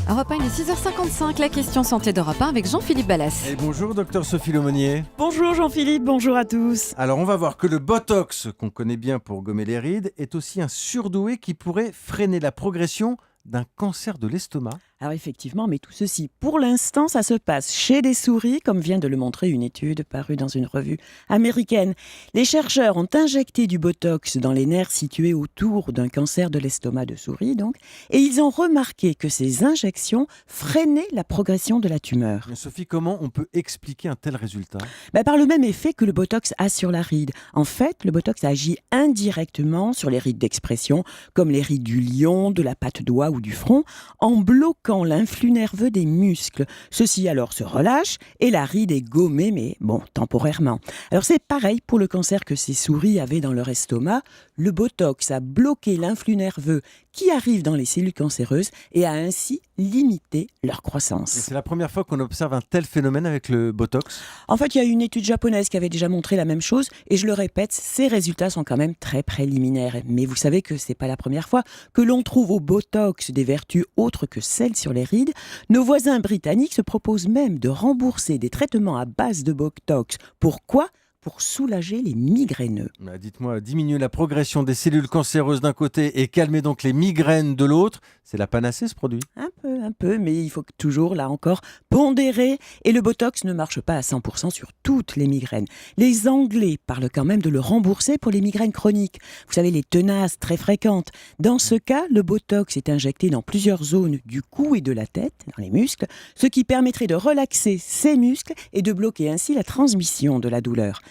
Europe 1, il est 6h55, la question santé d'Europe 1 avec Jean-Philippe Ballas. Et bonjour docteur Sophie Lemonnier. Bonjour Jean-Philippe, bonjour à tous. Alors on va voir que le Botox, qu'on connaît bien pour gommer les rides, est aussi un surdoué qui pourrait freiner la progression d'un cancer de l'estomac. Alors effectivement, mais tout ceci, pour l'instant, ça se passe chez des souris, comme vient de le montrer une étude parue dans une revue américaine. Les chercheurs ont injecté du Botox dans les nerfs situés autour d'un cancer de l'estomac de souris, donc, et ils ont remarqué que ces injections freinaient la progression de la tumeur. Mais Sophie, comment on peut expliquer un tel résultat ? Par le même effet que le Botox a sur la ride. En fait, le Botox agit indirectement sur les rides d'expression, comme les rides du lion, de la patte d'oie ou du front, en bloquant l'influx nerveux des muscles. Ceux-ci alors se relâchent et la ride est gommée, mais bon, temporairement. Alors c'est pareil pour le cancer que ces souris avaient dans leur estomac. Le Botox a bloqué l'influx nerveux qui arrive dans les cellules cancéreuses et a ainsi limité leur Et croissance. c'est la première fois qu'on observe un tel phénomène avec le Botox. En fait, il y a une étude japonaise qui avait déjà montré la même chose et je le répète, ces résultats sont quand même très préliminaires. Mais vous savez que c'est pas la première fois que l'on trouve au Botox des vertus autres que celles sur les rides. Nos voisins britanniques se proposent même de rembourser des traitements à base de Botox. Pourquoi ? Pour soulager les migraineux. Dites-moi, diminuer la progression des cellules cancéreuses d'un côté et calmer donc les migraines de l'autre, c'est la panacée ce produit ? Un peu, mais il faut toujours, là encore, pondérer. Et le Botox ne marche pas à 100% sur toutes les migraines. Les Anglais parlent quand même de le rembourser pour les migraines chroniques. Vous savez, les tenaces très fréquentes. Dans ce cas, le Botox est injecté dans plusieurs zones du cou et de la tête, dans les muscles, ce qui permettrait de relaxer ces muscles et de bloquer ainsi la transmission de la douleur.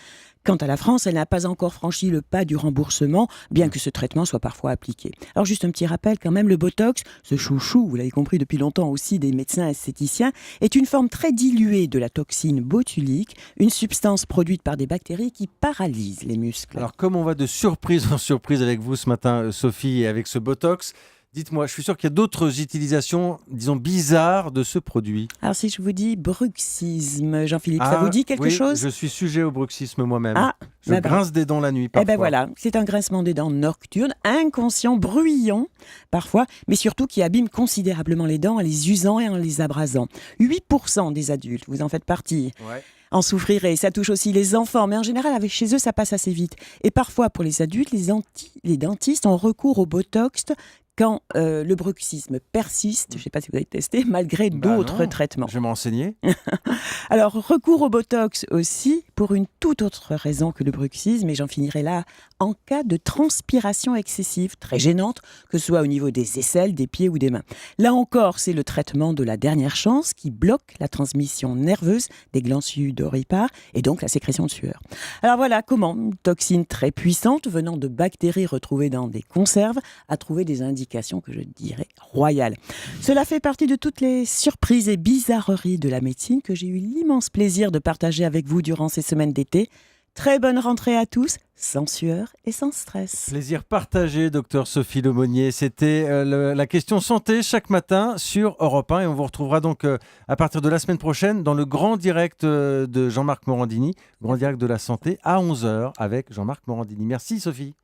Quant à la France, elle n'a pas encore franchi le pas du remboursement, bien que ce traitement soit parfois appliqué. Alors juste un petit rappel quand même, le Botox, ce chouchou, vous l'avez compris depuis longtemps aussi des médecins esthéticiens, est une forme très diluée de la toxine botulique, une substance produite par des bactéries qui paralyse les muscles. Alors comme on va de surprise en surprise avec vous ce matin, Sophie, et avec ce Botox, dites-moi, je suis sûr qu'il y a d'autres utilisations, disons, bizarres de ce produit. Alors si je vous dis bruxisme, Jean-Philippe, ça vous dit quelque chose ? Je suis sujet au bruxisme moi-même. Je bah, grince des dents la nuit parfois. Voilà, c'est un grincement des dents nocturne, inconscient, bruyant parfois, mais surtout qui abîme considérablement les dents en les usant et en les abrasant. 8% des adultes, vous en faites partie, Ouais. en souffriraient. Ça touche aussi les enfants, mais en général, avec chez eux, ça passe assez vite. Et parfois, pour les adultes, les dentistes ont recours au Botox quand le bruxisme persiste, je ne sais pas si vous avez testé, malgré d'autres Non, traitements. je vais m'enseigner. Alors, recours au Botox aussi, pour une toute autre raison que le bruxisme, et j'en finirai là, en cas de transpiration excessive, très gênante, que ce soit au niveau des aisselles, des pieds ou des mains. Là encore, c'est le traitement de la dernière chance qui bloque la transmission nerveuse des glandes sudoripares et donc la sécrétion de sueur. Alors voilà comment une toxine très puissante venant de bactéries retrouvées dans des conserves a trouvé des indications que je dirais royales. Cela fait partie de toutes les surprises et bizarreries de la médecine que j'ai eu l'immense plaisir de partager avec vous durant ces semaines d'été. Très bonne rentrée à tous, sans sueur et sans stress. Plaisir partagé, docteur Sophie Lemonnier. C'était la question santé chaque matin sur Europe 1 et on vous retrouvera donc à partir de la semaine prochaine dans le grand direct de Jean-Marc Morandini, grand direct de la santé à 11h avec Jean-Marc Morandini. Merci Sophie.